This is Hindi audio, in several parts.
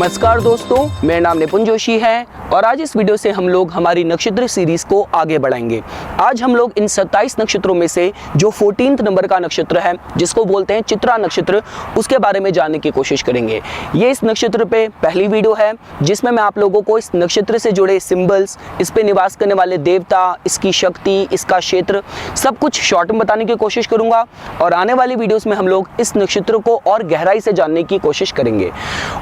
नमस्कार दोस्तों, मेरा नाम निपुन जोशी है और आज इस वीडियो से हम लोग हमारी नक्षत्र सीरीज को आगे बढ़ाएंगे। आज हम लोग इन 27 नक्षत्रों में से जो 14th नंबर का नक्षत्र है जिसको बोलते हैं चित्रा नक्षत्र, उसके बारे में जानने की कोशिश करेंगे। ये इस नक्षत्र पे पहली वीडियो है जिसमें मैं आप लोगों को इस नक्षत्र से जुड़े सिंबल्स, इस पे निवास करने वाले देवता, इसकी शक्ति, इसका क्षेत्र, सब कुछ शॉर्ट में बताने की कोशिश करूंगा और आने वाली वीडियोस में हम लोग इस नक्षत्र को और गहराई से जानने की कोशिश करेंगे।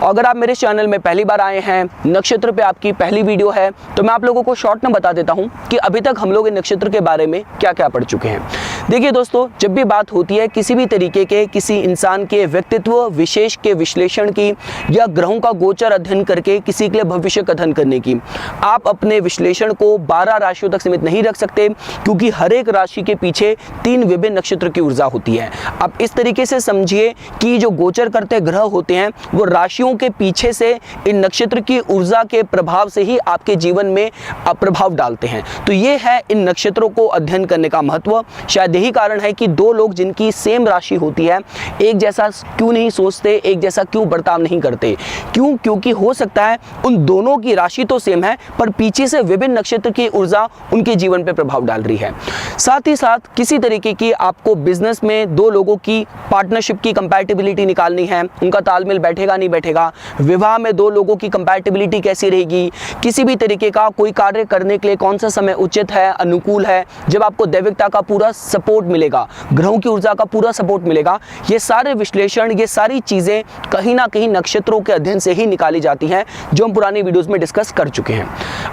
अगर आप मेरे चैनल में पहली बार आए हैं, नक्षत्र पे आपकी पहली वीडियो है, तो मैं आप लोगों को शॉर्ट में बता देता हूं कि अभी तक हम लोग इन नक्षत्र के बारे में क्या क्या पढ़ चुके हैं। देखिए दोस्तों, जब भी बात होती है किसी भी तरीके के किसी इंसान के व्यक्तित्व विशेष के विश्लेषण की या ग्रहों का गोचर अध्ययन करके किसी के लिए भविष्य का अध्ययन करने की, आप अपने विश्लेषण को 12 राशियों तक सीमित नहीं रख सकते, क्योंकि हर एक राशि के पीछे 3 विभिन्न नक्षत्र की ऊर्जा होती है। आप इस तरीके से समझिए कि जो गोचर करते ग्रह होते हैं वो राशियों के पीछे से इन नक्षत्र की ऊर्जा के प्रभाव से ही आपके जीवन में प्रभाव डालते हैं। तो ये है इन नक्षत्रों को अध्ययन करने का महत्व। शायद यही कारण है कि दो लोग जिनकी सेम राशि होती है एक जैसा क्यों नहीं सोचते, एक जैसा क्यों बर्ताव नहीं करते। क्यों? क्योंकि हो सकता है उन दोनों की राशि तो सेम है पर पीछे से विभिन्न नक्षत्र की ऊर्जा उनके जीवन पर प्रभाव डाल रही है। साथ ही साथ किसी तरीके की आपको बिजनेस में दो लोगों की पार्टनरशिप की कंपैटिबिलिटी निकालनी है, उनका तालमेल बैठेगा नहीं बैठेगा, विवाह में दो लोगों की कंपैटिबिलिटी कैसी रहेगी, किसी भी तरीके का कोई कार्य करने के लिए कौन सा समय उचित है, अनुकूल है, जब आपको दैविकता का पूरा सपोर्ट मिलेगा, ग्रहों की ऊर्जा का पूरा सपोर्ट मिलेगा। ये सारे विश्लेषण, ये सारी चीजें कहीं ना कहीं नक्षत्रों के अध्ययन से ही निकाली जाती हैं, जो हम पुरानी वीडियोस में डिस्कस कर चुके हैं।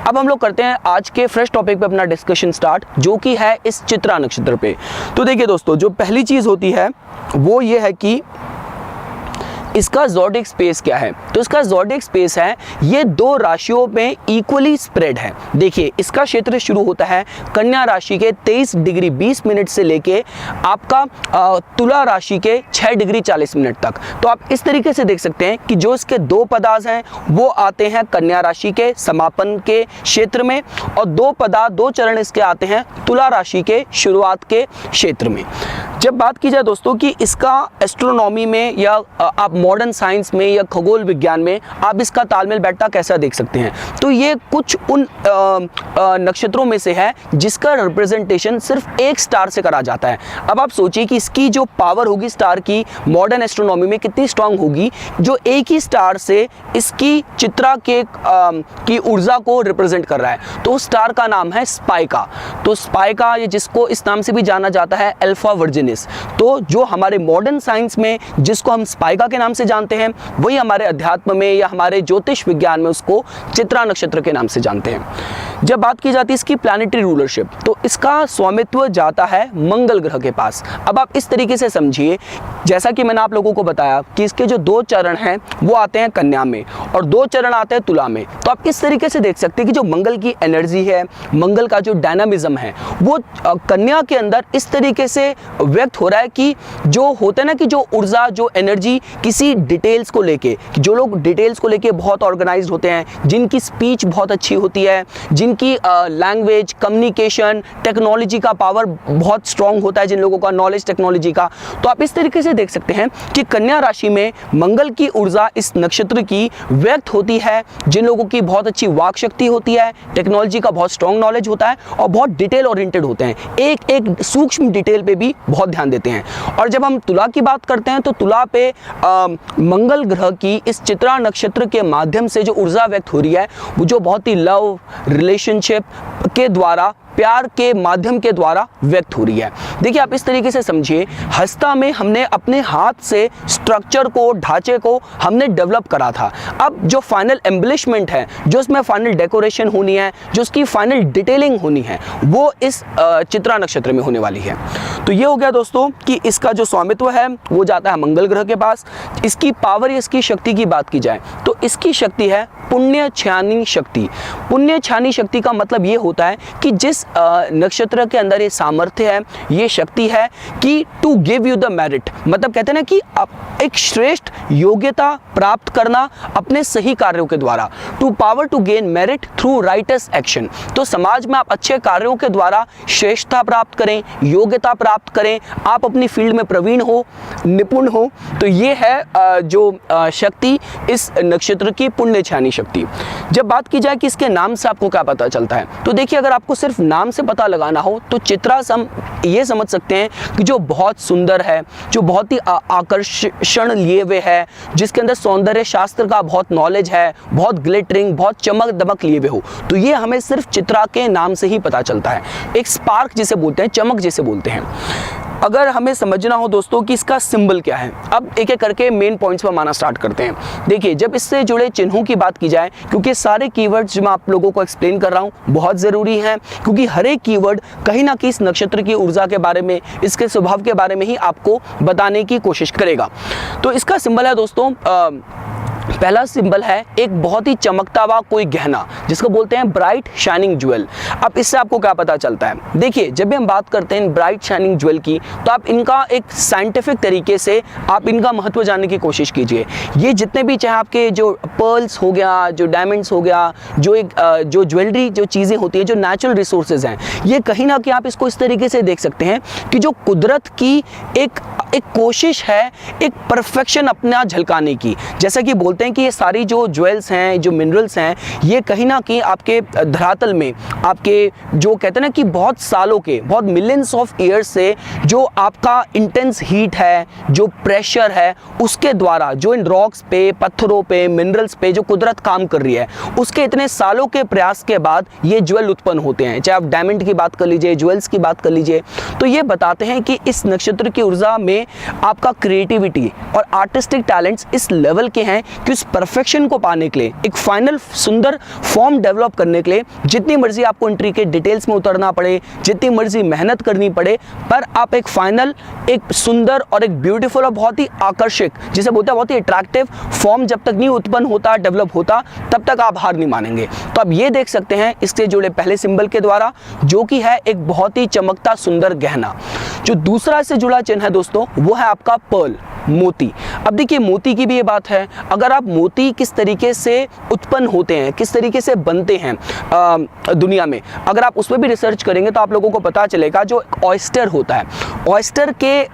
अब हम लोग करते हैं आज के फ्रेश टॉपिक पे अपना डिस्कशन स्टार्ट, जो कि है इस चित्रा नक्षत्र पे। तो देखिए दोस्तों, जो पहली चीज होती है वो ये है कि इसका ज़ोडिक स्पेस क्या है। तो इसका ज़ोडिक स्पेस है, ये दो राशियों में इक्वली स्प्रेड है। देखिए, इसका क्षेत्र शुरू होता है कन्या राशि के 23 डिग्री 20 मिनट से लेके आपका तुला राशि के 6 डिग्री 40 मिनट तक। तो आप इस तरीके से देख सकते हैं कि जो इसके दो पदार्थ हैं वो आते हैं कन्या राशि के समापन के क्षेत्र में और दो चरण इसके आते हैं तुला राशि के शुरुआत के क्षेत्र में। जब बात की जाए दोस्तों कि इसका एस्ट्रोनॉमी में या आप मॉडर्न साइंस में या खगोल विज्ञान में आप इसका तालमेल बैठता कैसा देख सकते हैं, तो ये कुछ उन नक्षत्रों में से है जिसका रिप्रेजेंटेशन सिर्फ एक स्टार से करा जाता है। अब आप सोचिए कि इसकी जो पावर होगी स्टार की मॉडर्न एस्ट्रोनॉमी में कितनी स्ट्रांग होगी, जो एक ही स्टार से इसकी चित्रा के की ऊर्जा को रिप्रेजेंट कर रहा है। तो उस स्टार का नाम है स्पाइका। तो स्पाइका, ये जिसको इस नाम से भी जाना जाता है अल्फा वर्जिनिस। तो जो हमारे मॉडर्न साइंस में जिसको हम स्पाइका के नाम से जानते हैं, वही हमारे अध्यात्म में या हमारे ज्योतिष विज्ञान में उसको चित्रा नक्षत्र के नाम से जानते हैं। जब बात की जाती है इसकी प्लैनेटरी रूलरशिप, तो इसका स्वामित्व जाता है मंगल ग्रह के पास। अब आप इस तरीके से समझिए, जैसा कि मैंने आप लोगों को बताया कि इसके जो 2 चरण हैं वो आते हैं कन्या में और 2 चरण आते हैं तुला में। तो आप इस तरीके से देख सकते हैं कि जो मंगल की एनर्जी है, मंगल का जो डायनामिज्म है, वो कन्या के अंदर इस तरीके से व्यक्त हो रहा है कि जो होता है ना कि जो ऊर्जा, जो एनर्जी किसी डिटेल्स को लेके, जो लोग डिटेल्स को लेके बहुत ऑर्गेनाइज्ड होते हैं, जिनकी स्पीच बहुत अच्छी होती है, जिनकी लैंग्वेज, कम्युनिकेशन, टेक्नोलॉजी का पावर बहुत स्ट्रांग होता है, जिन लोगों का नॉलेज टेक्नोलॉजी का, तो आप इस तरीके से देख सकते हैं कि कन्या राशि में मंगल की ऊर्जा इस नक्षत्र की व्यक्त होती है। जिन लोगों की बहुत अच्छी वाक शक्ति होती है, टेक्नोलॉजी का बहुत स्ट्रांग नॉलेज होता है और बहुत डिटेल ओरिएंटेड होते हैं, एक एक सूक्ष्म डिटेल पे भी बहुत ध्यान देते हैं। और जब हम तुला की बात करते हैं तो तुला पे मंगल ग्रह की इस चित्रा नक्षत्र के माध्यम से जो ऊर्जा व्यक्त हो रही है वो जो बहुत ही लव, रिलेशनशिप के द्वारा, प्यार के माध्यम के द्वारा व्यक्त हो रही है। देखिए, आप इस तरीके से समझिए, हस्ता में हमने अपने हाथ से स्ट्रक्चर को, ढांचे को हमने डेवलप करा था। अब जो फाइनल एम्बलिशमेंट है, जो इसमें फाइनल डेकोरेशन होनी है, जो उसकी फाइनल डिटेलिंग होनी है, वो इस चित्रा नक्षत्र में होने वाली है। तो ये हो गया दोस्तों कि इसका जो स्वामित्व है वो जाता है मंगल ग्रह के पास। इसकी पावर या इसकी शक्ति की बात की जाए तो इसकी शक्ति है पुण्य छानी शक्ति। पुण्य छानी शक्ति का मतलब ये होता है कि जिस नक्षत्र के अंदर ये सामर्थ्य है, ये शक्ति है कि to give you the merit, मतलब कहते हैं ना कि एक श्रेष्ठ योग्यता प्राप्त करना अपने सही कार्यों के द्वारा, to power to gain merit through righteous action. तो समाज में आप अच्छे कार्यों के द्वारा श्रेष्ठता प्राप्त करें, योग्यता प्राप्त करें, आप अपनी फील्ड में प्रवीण हो, निपुण हो, तो ये है जो शक्ति इस नक्षत्र की पुण्यछानी शक्ति। जब बात की जाए कि इसके नाम से आपको क्या पता चलता है, तो देखिए अगर आपको सिर्फ नाम से पता लगाना हो तो चित्रा से हम ये समझ सकते हैं कि जो बहुत सुंदर है, जो बहुत ही आकर्षण लिए हुए है, जिसके अंदर सौंदर्य शास्त्र का बहुत नॉलेज है, बहुत ग्लिटरिंग, बहुत चमक दमक लिए हुए हो, तो ये हमें सिर्फ चित्रा के नाम से ही पता चलता है। एक स्पार्क जिसे बोलते हैं, चमक जिसे बोलते हैं। अगर हमें समझना हो दोस्तों कि इसका सिंबल क्या है, अब एक एक करके मेन पॉइंट्स पर माना स्टार्ट करते हैं। देखिए जब इससे जुड़े चिन्हों की बात की जाए, क्योंकि सारे कीवर्ड्स जो मैं आप लोगों को एक्सप्लेन कर रहा हूँ बहुत ज़रूरी हैं, क्योंकि हर एक कीवर्ड कहीं ना कहीं इस नक्षत्र की ऊर्जा के बारे में, इसके स्वभाव के बारे में ही आपको बताने की कोशिश करेगा। तो इसका सिंबल है दोस्तों, पहला सिंबल है एक बहुत ही चमकता हुआ कोई गहना, जिसको बोलते हैं ब्राइट शाइनिंग ज्वेल। अब इससे आपको क्या पता चलता है, देखिए जब भी हम बात करते हैं ब्राइट शाइनिंग ज्वेल की, तो आप इनका एक साइंटिफिक तरीके से आप इनका महत्व जानने की कोशिश कीजिए। ये जितने भी चाहे आपके जो पर्ल्स हो गया, जो डायमंड्स हो गया, जो ज्वेलरी जो चीज़ें होती हैं, जो नेचुरल रिसोर्सेज हैं, ये कहीं ना कहीं आप इसको इस तरीके से देख सकते हैं कि जो कुदरत की एक कोशिश है एक परफेक्शन अपना झलकाने की। जैसा कि बोलते हैं कि ये सारी जो ज्वेल्स हैं, जो मिनरल्स हैं, ये कहीं ना कहीं आपके धरातल में, आपके जो कहते हैं ना कि बहुत सालों के, बहुत मिलियंस ऑफ ईयर्स से जो आपका इंटेंस हीट है, जो प्रेशर है, उसके द्वारा जो इन रॉक्स पे, पत्थरों पे, मिनरल्स पे जो कुदरत काम कर रही है, उसके इतने सालों के प्रयास के बाद ये ज्वेल उत्पन्न होते हैं। चाहे आप डायमंड की बात कर लीजिए, ज्वेल्स की बात कर लीजिए, तो ये बताते हैं कि इस नक्षत्र की ऊर्जा में आपका क्रिएटिविटी और आर्टिस्टिक टैलेंट्स इस लेवल के हैं कि उस परफेक्शन को पाने के लिए, एक फाइनल सुंदर फॉर्म डेवलप करने के लिए जितनी मर्जी आपको इंट्रिकेट डिटेल्स में उतरना पड़े, जितनी मर्जी मेहनत करनी पड़े, पर आप एक फाइनल, एक सुंदर और एक ब्यूटीफुल और बहुत ही आकर्षक, जिसे बोलते हैं बहुत ही अट्रैक्टिव फॉर्म जब तक नहीं उत्पन्न होता, डेवलप होता, तब तक आप हार नहीं मानेंगे। तो आप ये देख सकते हैं इससे जुड़े पहले सिंबल के द्वारा, जो कि है एक बहुत ही चमकता सुंदर गहना। जो दूसरा से जुड़ा चिन्ह है दोस्तों, वो है आपका पर्ल, मोती। अब देखिए मोती की भी ये बात है, अगर आप मोती किस तरीके से उत्पन्न होते हैं, किस तरीके से बनते हैं दुनिया में, अगर आप उस पर भी रिसर्च करेंगे तो आप लोगों को पता चलेगा। जो ऑयस्टर होता है, ऑयस्टर के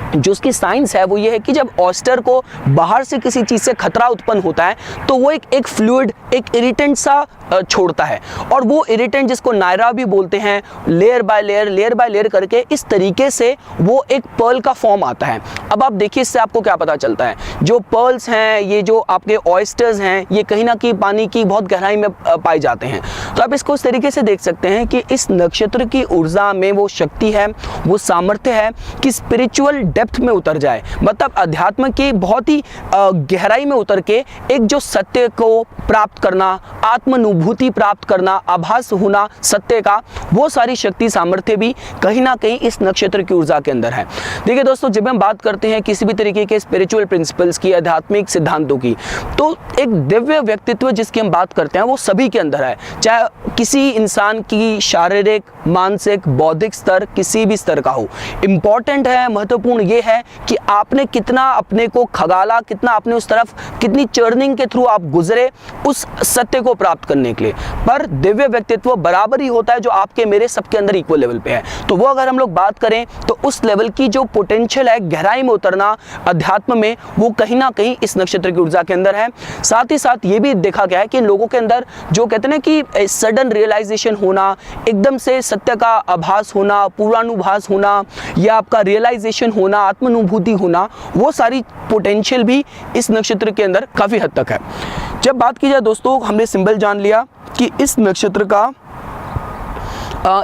जो उसकी साइंस है वो ये है कि जब ऑयस्टर को बाहर से किसी चीज़ से खतरा उत्पन्न होता है तो वो एक फ्लूइड, एक इरिटेंट सा छोड़ता है, और वो इरिटेंट जिसको नायरा भी बोलते हैं, लेयर बाय लेयर करके इस तरीके से वो एक पर्ल का फॉर्म आता है। अब आप देखिए इससे आपको क्या पता चलता है, जो पर्ल्स हैं, ये जो आपके ऑयस्टर्स हैं, ये कहीं ना कहीं पानी की बहुत गहराई में पाए जाते हैं। तो आप इसको इस तरीके से देख सकते हैं कि इस नक्षत्र की ऊर्जा में वो शक्ति है, वो सामर्थ्य है कि स्पिरिचुअल डेप्थ में उतर जाए, मतलब अध्यात्म की बहुत ही गहराई में उतर के एक जो सत्य को प्राप्त करना, आत्मानुभूति प्राप्त करना, आभास होना सत्य का, वो सारी शक्ति सामर्थ्य भी कहीं ना कहीं इस नक्षत्र की ऊर्जा के अंदर है। देखिए दोस्तों, जब हम बात करते हैं किसी भी तरीके के स्पिरिचुअल प्रिंसिपल्स की, आध्यात्मिक सिद्धांतों की, तो एक दिव्य व्यक्तित्व जिसकी हम बात करते हैं वो सभी के अंदर है। चाहे किसी इंसान की शारीरिक, मानसिक, बौद्धिक स्तर किसी भी स्तर का हो, इंपॉर्टेंट है, महत्वपूर्ण ये है कि आपने कितना अपने को खगाला, कितना आपने उस तरफ, कितनी चर्निंग के थ्रू आप गुजरे उस सत्य को प्राप्त करने के लिए। पर दिव्य व्यक्तित्व बराबर ही होता है जो आपके मेरे सबके अंदर इक्वल लेवल पे है। तो वो अगर हम लोग बात करें तो उस लेवल की जो पोटेंशियल है, गहराई में उतरना अध्यात्म में, वो कहीं ना कहीं इस नक्षत्र की ऊर्जा के अंदर है। साथ ही साथ ये भी देखा गया है कि लोगों के अंदर जो कहते हैं ना कि सडन रियलाइजेशन होना, एकदम से सत्य का आभास होना, पूर्वानुभास होना, या आपका रियलाइजेशन होना, आत्मानुभूति होना, वो सारी पोटेंशियल भी इस नक्षत्र के अंदर काफी हद तक है। जब बात की जाए दोस्तों, हमने सिंबल जान लिया कि इस नक्षत्र का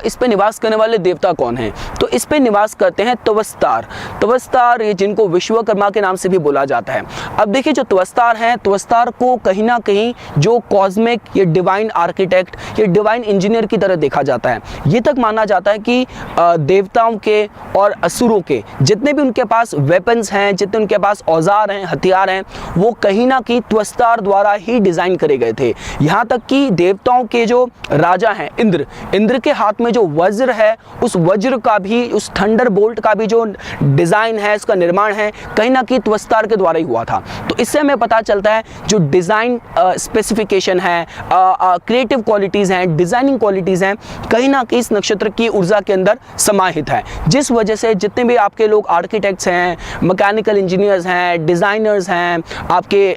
इस पे निवास करने वाले देवता कौन हैं, तो इस पे निवास करते हैं त्वस्तार। त्वस्तार ये जिनको विश्वकर्मा के नाम से भी बोला जाता है। अब देखिए जो त्वस्तार हैं, त्वस्तार को कहीं ना कहीं जो कॉस्मिक, ये डिवाइन आर्किटेक्ट, ये डिवाइन इंजीनियर की तरह देखा जाता है। ये तक माना जाता है कि देवताओं के और असुरों के जितने भी उनके पास वेपन्स हैं, जितने उनके पास औजार हैं, हथियार हैं, वो कहीं ना कहीं त्वस्तार द्वारा ही डिजाइन करे गए थे। यहाँ तक कि देवताओं के जो राजा हैं इंद्र के हाथ में जो वज्र है, उस वज्र का भी, उस थंडरबोल्ट का भी जो डिज़ाइन है, इसका निर्माण है, कहीं ना कहीं त्वस्तार के द्वारा ही हुआ था। तो इससे हमें पता चलता है जो डिज़ाइन स्पेसिफिकेशन है, क्रिएटिव क्वालिटीज़ हैं, डिज़ाइनिंग क्वालिटीज़ हैं, कहीं ना कहीं इस नक्षत्र की ऊर्जा के अंदर समाहित है, जिस वजह से जितने भी आपके लोग आर्किटेक्ट्स हैं, मैकेनिकल इंजीनियर्स हैं, डिज़ाइनर्स हैं, आपके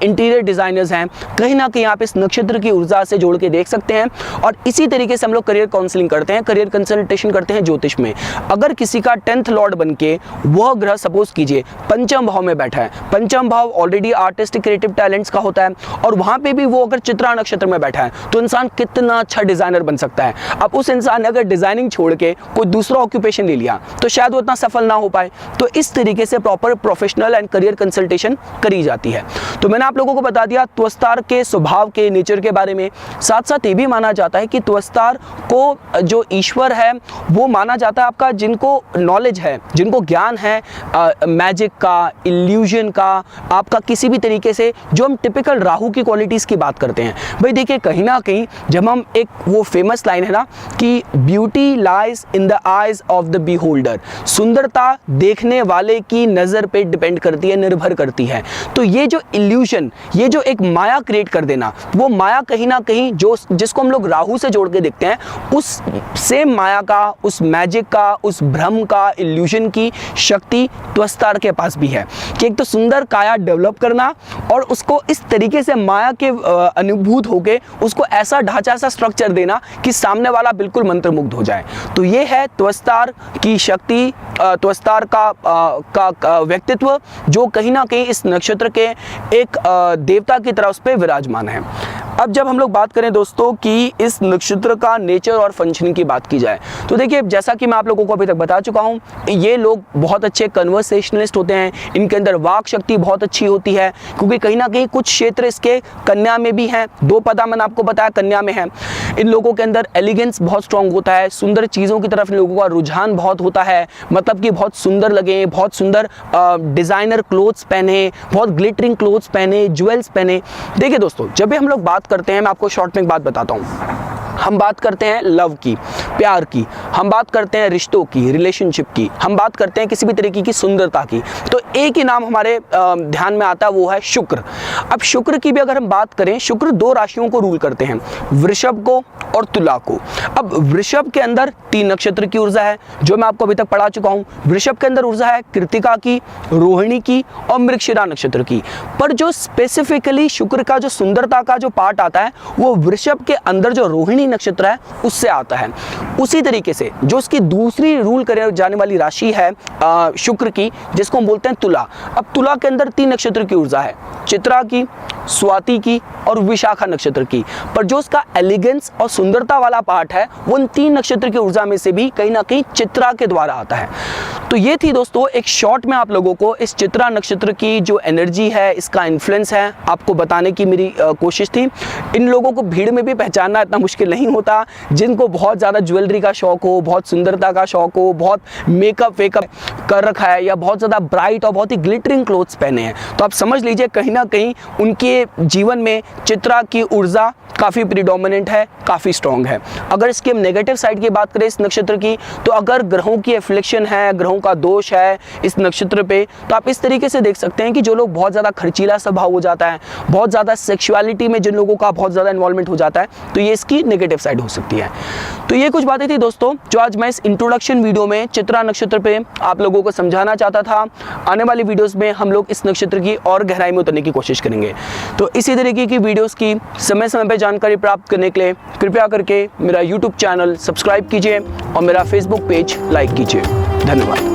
इंटीरियर डिज़ाइनर्स हैं, कहीं ना कहीं आप इस नक्षत्र की ऊर्जा से जोड़ के देख सकते हैं। और इसी तरीके से हम लोग करियर काउंसलिंग करते हैं, करियर कंसल्टेशन करते हैं ज्योतिष में। अगर किसी का 10th लॉर्ड बन के वह ग्रह सपोज कीजिए पंचम भाव में बैठा है, पंचम भाव ऑलरेडी आर्टिस्टिक क्रिएटिव टैलेंट्स का होता है, और वहां पे भी वो अगर चित्रा नक्षत्र में बैठा है तो इंसान कितना अच्छा डिजाइनर बन सकता है। अब उस इंसान ने अगर डिजाइनिंग छोड़ के कोई दूसरा ऑक्यूपेशन ले लिया तो शायद वो इतना सफल ना हो पाए। तो इस तरीके से proper professional and career consultation करी जाती है। तो मैंने आप लोगों को बता दिया त्वस्तार के स्वभाव के, नेचर के बारे में। साथ साथ ये भी माना जाता है कि त्वस्तार को जो ईश्वर है वो माना जाता है आपका, जिनको नॉलेज है, जिनको ज्ञान है मैजिक का, इल्यूजन का, आपका किसी भी तरीके से, जो हम टिपिकल राहु की क्वालिटीज़ की बात करते हैं। भाई देखिए, कहीं ना कहीं जब हम एक वो फेमस लाइन है ना कि beauty lies in the eyes of the beholder, सुंदरता देखने वाले की नज़र पे डिपेंड करती है, निर्भर करती है। तो ये जो इल्यूजन, ये जो एक माया क्रिएट कर देना, वो माया कहीं ना कहीं जो जिसको हम लोग राहु से जोड़ के देखते हैं, उस सेम माया का, उस मैजिक का, उस भ्रम का, इल्यूजन की शक्ति त्वस्तार के पास भी है कि एक तो सुंदर काया डेवलप करना और उसको इस तरीके से माया के अनुभूत होके उसको ऐसा ढांचा, ऐसा स्ट्रक्चर देना कि सामने वाला बिल्कुल मंत्रमुग्ध हो जाए। तो ये है त्वस्तार की शक्ति, त्वस्तार का व्यक्तित्व, जो कहीं ना कहीं इस नक्षत्र के एक देवता की तरह उस पर विराजमान है। अब जब हम लोग बात करें दोस्तों कि इस नक्षत्र का नेचर और फंक्शनिंग की बात की जाए, तो देखिए जैसा कि मैं आप लोगों को अभी तक बता चुका हूँ, ये लोग बहुत अच्छे कन्वर्सेशनलिस्ट होते हैं, इनके अंदर वाक शक्ति बहुत अच्छी होती है, क्योंकि कहीं ना कहीं कुछ क्षेत्र इसके कन्या में भी हैं, 2 पदा मैंने आपको बताया कन्या में है। इन लोगों के अंदर एलिगेंस बहुत स्ट्रांग होता है, सुंदर चीज़ों की तरफ इन लोगों का रुझान बहुत होता है, मतलब कि बहुत सुंदर लगे, बहुत सुंदर डिज़ाइनर क्लोथ्स पहने, बहुत ग्लिटरिंग क्लोथ्स पहने, ज्वेल्स पहने। देखिए दोस्तों, जब भी हम लोग बात करते हैं, मैं आपको शॉर्ट में एक बात बताता हूँ, हम बात करते हैं लव की, प्यार की, हम बात करते हैं रिश्तों की, रिलेशनशिप की, हम बात करते हैं किसी भी तरीके की सुंदरता की, तो एक ही नाम हमारे ध्यान में आता है, वो है शुक्र। अब शुक्र की भी अगर हम बात करें, शुक्र 2 राशियों को रूल करते हैं, वृषभ को और तुला को। अब वृषभ के अंदर 3 नक्षत्र की ऊर्जा है, जो मैं आपको अभी तक पढ़ा चुका हूँ। वृषभ के अंदर ऊर्जा है कृतिका की, रोहिणी की और मृगशिरा नक्षत्र की। पर जो स्पेसिफिकली शुक्र का जो सुंदरता का जो पार्ट आता है, वो वृषभ के अंदर जो रोहिणी नक्षत्र है उससे आता है। उसी तरीके से जो उसकी दूसरी रूल करे जाने वाली राशि है शुक्र की, जिसको हम बोलते हैं तुला। अब तुला के अंदर 3 नक्षत्र की ऊर्जा है, चित्रा की, स्वाति की और विशाखा नक्षत्र की। पर जो उसका एलिगेंस और सुंदरता वाला पार्ट है, वो उन 3 नक्षत्र की ऊर्जा में से भी कहीं ना कहीं चित्रा के द्वारा आता है। तो ये थी दोस्तों एक शॉर्ट में आप लोगों को इस चित्रा नक्षत्र की जो एनर्जी है, इसका इन्फ्लुएंस है, आपको बताने की मेरी कोशिश थी। इन लोगों को भीड़ में भी पहचानना इतना मुश्किल नहीं होता, जिनको बहुत ज़्यादा ज्वेलरी का शौक हो, बहुत सुंदरता का शौक हो, बहुत मेकअप वेकअप कर रखा है, या बहुत ज़्यादा ब्राइट और बहुत ही ग्लिटरिंग क्लोथ्स पहने हैं, तो आप समझ लीजिए कहीं ना कहीं उनके जीवन में चित्रा की ऊर्जा काफ़ी प्रीडोमिनेंट है, काफ़ी स्ट्रॉन्ग है। अगर इसके हम नेगेटिव साइड की बात करें इस नक्षत्र की, तो अगर ग्रहों की एफ्लिक्शन है, ग्रहों का दोष है इस नक्षत्र पे, तो आप इस तरीके से देख सकते हैं कि जो लोग बहुत ज़्यादा खर्चीला स्वभाव हो जाता है, बहुत ज़्यादा सेक्सुअलिटी में जिन लोगों का बहुत ज़्यादा इन्वॉल्वमेंट हो जाता है, तो ये इसकी नेगेटिव साइड हो सकती है। तो ये कुछ बातें थी दोस्तों जो आज मैं इस इंट्रोडक्शन वीडियो में चित्रा नक्षत्र पे आप लोगों को समझाना चाहता था। आने वाली वीडियोस में हम लोग इस नक्षत्र की और गहराई में उतरने की कोशिश करेंगे। तो इसी तरीके की वीडियोस की समय समय पर जानकारी प्राप्त करने के लिए कृपया करके मेरा यूट्यूब चैनल सब्सक्राइब कीजिए और मेरा फेसबुक पेज लाइक कीजिए। धन्यवाद।